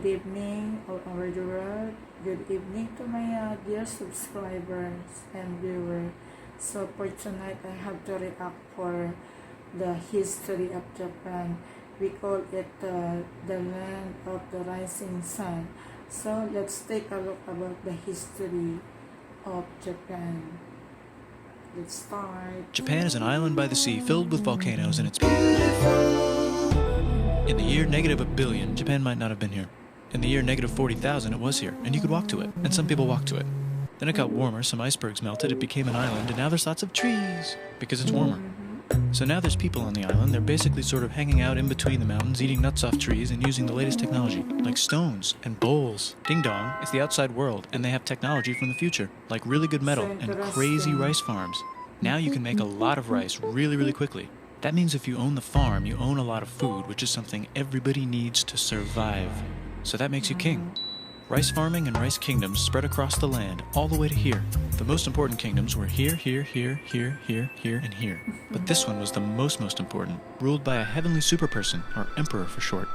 Good evening all over the world. Good evening to my dear subscribers and viewers. So for tonight, I have to react for the history of Japan. We call it the land of the rising sun. So let's take a look about the history of Japan. Let's start. Japan is an island by the sea filled with volcanoes, and it's beautiful. In the year -1 billion, Japan might not have been here. In the year -40,000, it was here, and you could walk to it, and some people walked to it. Then it got warmer, some icebergs melted, it became an island, and now there's lots of trees, because it's warmer. So now there's people on the island. They're basically sort of hanging out in between the mountains, eating nuts off trees, and using the latest technology, like stones and bowls. Ding dong, it's the outside world, and they have technology from the future, like really good metal and crazy rice farms. Now you can make a lot of rice really, really quickly. That means if you own the farm, you own a lot of food, which is something everybody needs to survive. So that makes you king. Rice farming and rice kingdoms spread across the land, all the way to here. The most important kingdoms were here, here, here, here, here, here, and here. But this one was the most important, ruled by a heavenly superperson, or emperor for short.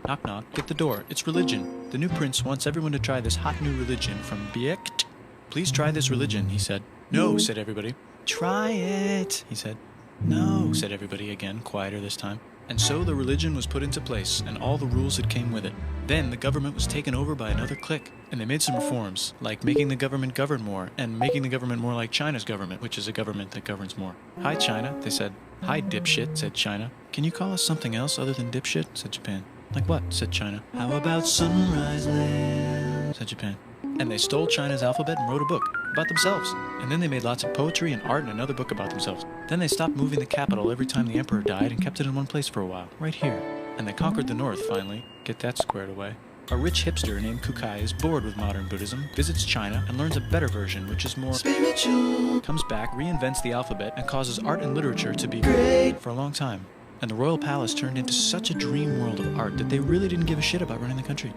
Knock knock, get the door, it's religion. The new prince wants everyone to try this hot new religion from Biekt. Please try this religion, he said. No, said everybody. Try it, he said. No, said everybody again, quieter this time. And so the religion was put into place, and all the rules that came with it. Then the government was taken over by another clique, and they made some reforms, like making the government govern more, and making the government more like China's government, which is a government that governs more. Hi, China, they said. Hi, dipshit, said China. Can you call us something else other than dipshit, said Japan. Like what, said China. How about Sunrise Land, said Japan. And they stole China's alphabet and wrote a book about themselves. And then they made lots of poetry and art and another book about themselves. Then they stopped moving the capital every time the emperor died and kept it in one place for a while, right here. And they conquered the north finally, get that squared away. A rich hipster named Kukai is bored with modern Buddhism, visits China, and learns a better version, which is more spiritual. Comes back, reinvents the alphabet, and causes art and literature to be great for a long time. And the royal palace turned into such a dream world of art that they really didn't give a shit about running the country.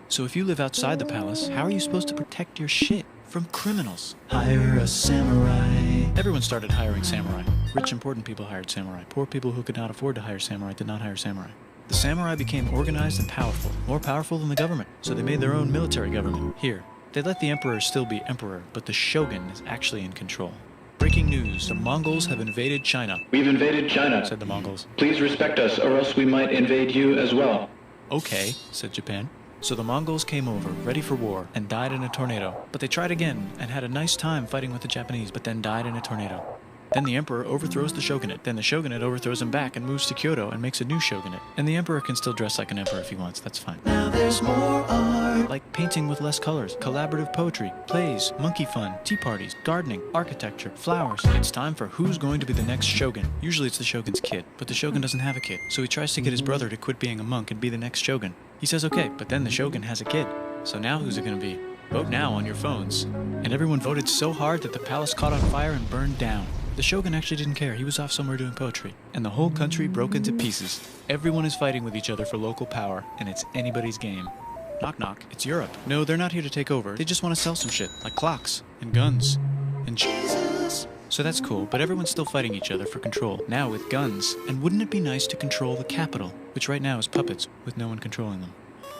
So if you live outside the palace, how are you supposed to protect your shit from criminals? Hire a samurai. Everyone started hiring samurai. Rich, important people hired samurai. Poor people who could not afford to hire samurai did not hire samurai. The samurai became organized and powerful, more powerful than the government, so they made their own military government. Here, they let the emperor still be emperor, but the shogun is actually in control. Breaking news, the Mongols have invaded China. We've invaded China, said the Mongols. Please respect us, or else we might invade you as well. Okay, said Japan. So the Mongols came over, ready for war, and died in a tornado. But they tried again, and had a nice time fighting with the Japanese, but then died in a tornado. Then the emperor overthrows the shogunate. Then the shogunate overthrows him back and moves to Kyoto and makes a new shogunate. And the emperor can still dress like an emperor if he wants, that's fine. Now there's more art. Like painting with less colors, collaborative poetry, plays, monkey fun, tea parties, gardening, architecture, flowers. It's time for who's going to be the next shogun. Usually it's the shogun's kid, but the shogun doesn't have a kid. So he tries to get his brother to quit being a monk and be the next shogun. He says okay, but then the shogun has a kid. So now who's it going to be? Vote now on your phones. And everyone voted so hard that the palace caught on fire and burned down. The shogun actually didn't care. He was off somewhere doing poetry. And the whole country broke into pieces. Everyone is fighting with each other for local power, and it's anybody's game. Knock knock, it's Europe. No, they're not here to take over. They just want to sell some shit, like clocks, and guns, and Jesus. So that's cool, but everyone's still fighting each other for control, now with guns. And wouldn't it be nice to control the capital, which right now is puppets, with no one controlling them?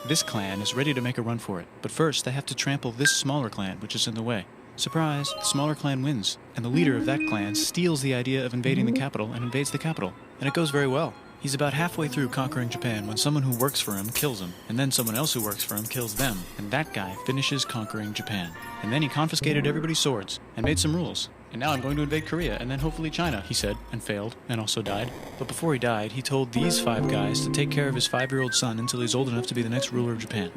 This clan is ready to make a run for it, but first they have to trample this smaller clan, which is in the way. Surprise, the smaller clan wins, and the leader of that clan steals the idea of invading the capital and invades the capital. And it goes very well. He's about halfway through conquering Japan when someone who works for him kills him, and then someone else who works for him kills them, and that guy finishes conquering Japan. And then he confiscated everybody's swords, and made some rules. And now I'm going to invade Korea, and then hopefully China, he said, and failed, and also died. But before he died, he told these 5 guys to take care of his 5-year-old son until he's old enough to be the next ruler of Japan.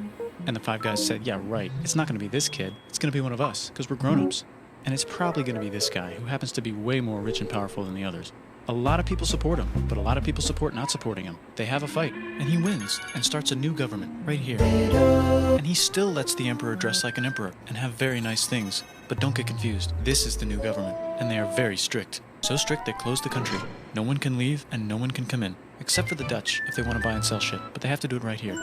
And the 5 guys said, yeah, right, it's not going to be this kid, it's going to be one of us, because we're grown-ups. And it's probably going to be this guy, who happens to be way more rich and powerful than the others. A lot of people support him, but a lot of people support not supporting him. They have a fight, and he wins, and starts a new government, right here. And he still lets the emperor dress like an emperor, and have very nice things. But don't get confused, this is the new government, and they are very strict. So strict they closed the country. No one can leave, and no one can come in. Except for the Dutch, if they want to buy and sell shit, but they have to do it right here.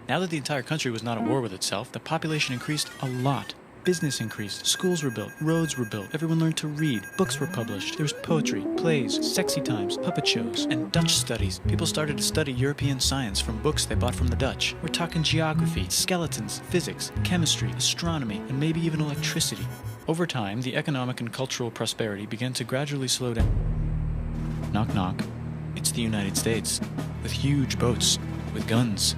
Now that the entire country was not at war with itself, the population increased a lot. Business increased, schools were built, roads were built, everyone learned to read, books were published, there was poetry, plays, sexy times, puppet shows, and Dutch studies. People started to study European science from books they bought from the Dutch. We're talking geography, skeletons, physics, chemistry, astronomy, and maybe even electricity. Over time, the economic and cultural prosperity began to gradually slow down. Knock knock. It's the United States, with huge boats, with guns.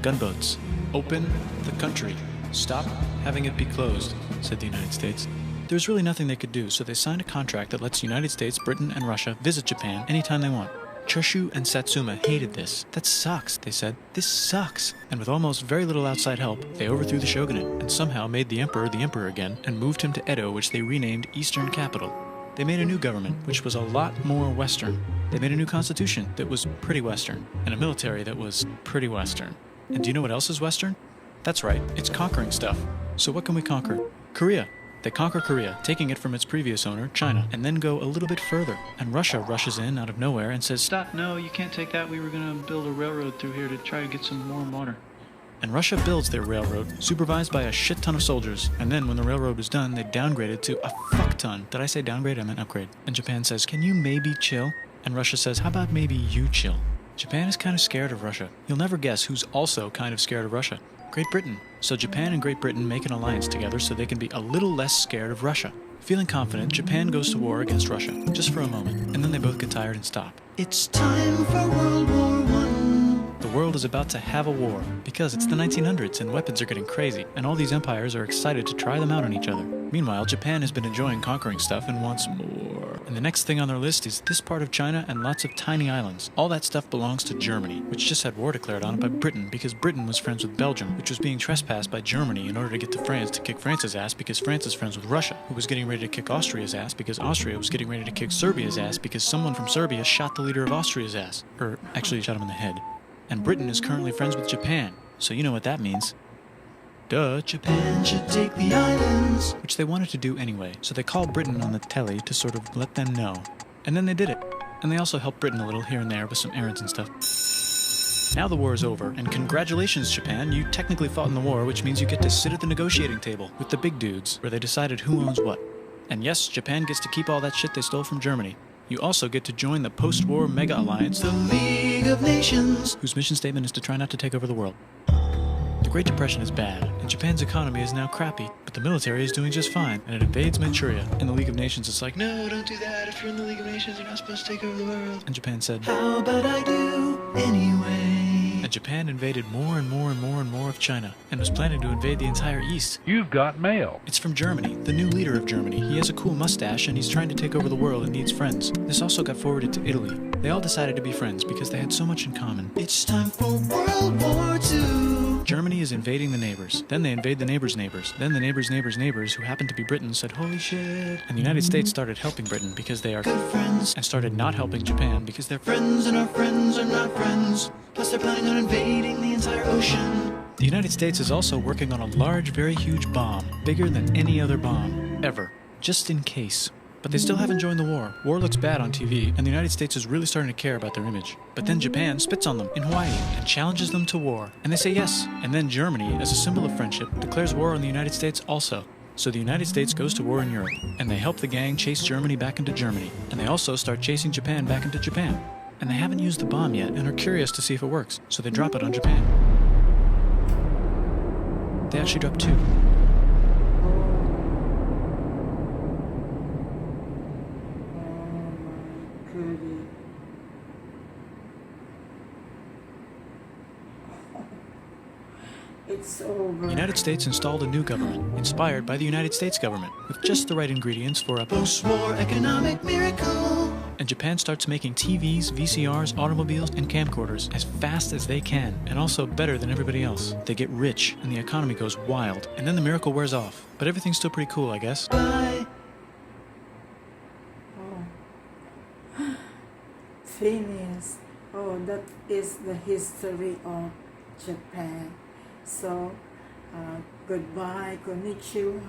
Gunboats. Open the country. Stop having it be closed, said the United States. There was really nothing they could do, so they signed a contract that lets the United States, Britain, and Russia visit Japan anytime they want. Choshu and Satsuma hated this. That sucks, they said. This sucks. And with almost very little outside help, they overthrew the shogunate and somehow made the emperor again and moved him to Edo, which they renamed Eastern Capital. They made a new government, which was a lot more Western. They made a new constitution that was pretty Western, and a military that was pretty Western. And do you know what else is Western? That's right, it's conquering stuff. So what can we conquer? Korea. They conquer Korea, taking it from its previous owner, China, and then go a little bit further. And Russia rushes in out of nowhere and says, "Stop, no, you can't take that. We were going to build a railroad through here to try to get some warm water." And Russia builds their railroad, supervised by a shit ton of soldiers. And then when the railroad was done, they downgrade it to a fuck ton. Did I say downgrade? I meant upgrade. And Japan says, "Can you maybe chill?" And Russia says, "How about maybe you chill?" Japan is kind of scared of Russia. You'll never guess who's also kind of scared of Russia. Great Britain. So Japan and Great Britain make an alliance together so they can be a little less scared of Russia. Feeling confident, Japan goes to war against Russia, just for a moment, and then they both get tired and stop. It's time for World War I. The world is about to have a war, because it's the 1900s and weapons are getting crazy, and all these empires are excited to try them out on each other. Meanwhile, Japan has been enjoying conquering stuff and wants more. And the next thing on their list is this part of China and lots of tiny islands. All that stuff belongs to Germany, which just had war declared on it by Britain because Britain was friends with Belgium, which was being trespassed by Germany in order to get to France to kick France's ass because France is friends with Russia, who was getting ready to kick Austria's ass because Austria was getting ready to kick Serbia's ass because someone from Serbia shot the leader of Austria's ass. Or actually shot him in the head. And Britain is currently friends with Japan, so you know what that means. Duh, Japan should take the islands. Which they wanted to do anyway, so they called Britain on the telly to sort of let them know. And then they did it. And they also helped Britain a little here and there with some errands and stuff. Now the war is over, and congratulations, Japan, you technically fought in the war, which means you get to sit at the negotiating table with the big dudes, where they decided who owns what. And yes, Japan gets to keep all that shit they stole from Germany. You also get to join the post-war mega alliance, the League of Nations, whose mission statement is to try not to take over the world. The Great Depression is bad, and Japan's economy is now crappy, but the military is doing just fine, and it invades Manchuria. And the League of Nations is like, "No, don't do that. If you're in the League of Nations, you're not supposed to take over the world." And Japan said, "How about I do anyway?" And Japan invaded more and more and more and more of China, and was planning to invade the entire East. You've got mail. It's from Germany, the new leader of Germany. He has a cool mustache, and he's trying to take over the world and needs friends. This also got forwarded to Italy. They all decided to be friends because they had so much in common. It's time for World War II. Germany is invading the neighbors. Then they invade the neighbors' neighbors. Then the neighbors' neighbors' neighbors, who happened to be Britain, said, "Holy shit." And the United States started helping Britain because they are good friends, and started not helping Japan because they're friends and our friends are not friends. Plus they're planning on invading the entire ocean. The United States is also working on a large, very huge bomb, bigger than any other bomb, ever, just in case. But they still haven't joined the war. War looks bad on TV, and the United States is really starting to care about their image. But then Japan spits on them in Hawaii and challenges them to war. And they say yes. And then Germany, as a symbol of friendship, declares war on the United States also. So the United States goes to war in Europe, and they help the gang chase Germany back into Germany. And they also start chasing Japan back into Japan. And they haven't used the bomb yet and are curious to see if it works, so they drop it on Japan. They actually drop two. It's over. The United States installed a new government, inspired by the United States government, with just the right ingredients for a post-war economic miracle. And Japan starts making TVs, VCRs, automobiles, and camcorders as fast as they can, and also better than everybody else. They get rich, and the economy goes wild, and then the miracle wears off. But everything's still pretty cool, I guess. Bye! Oh. Phineas. Oh, that is the history of Japan. So, goodbye, konnichiwa.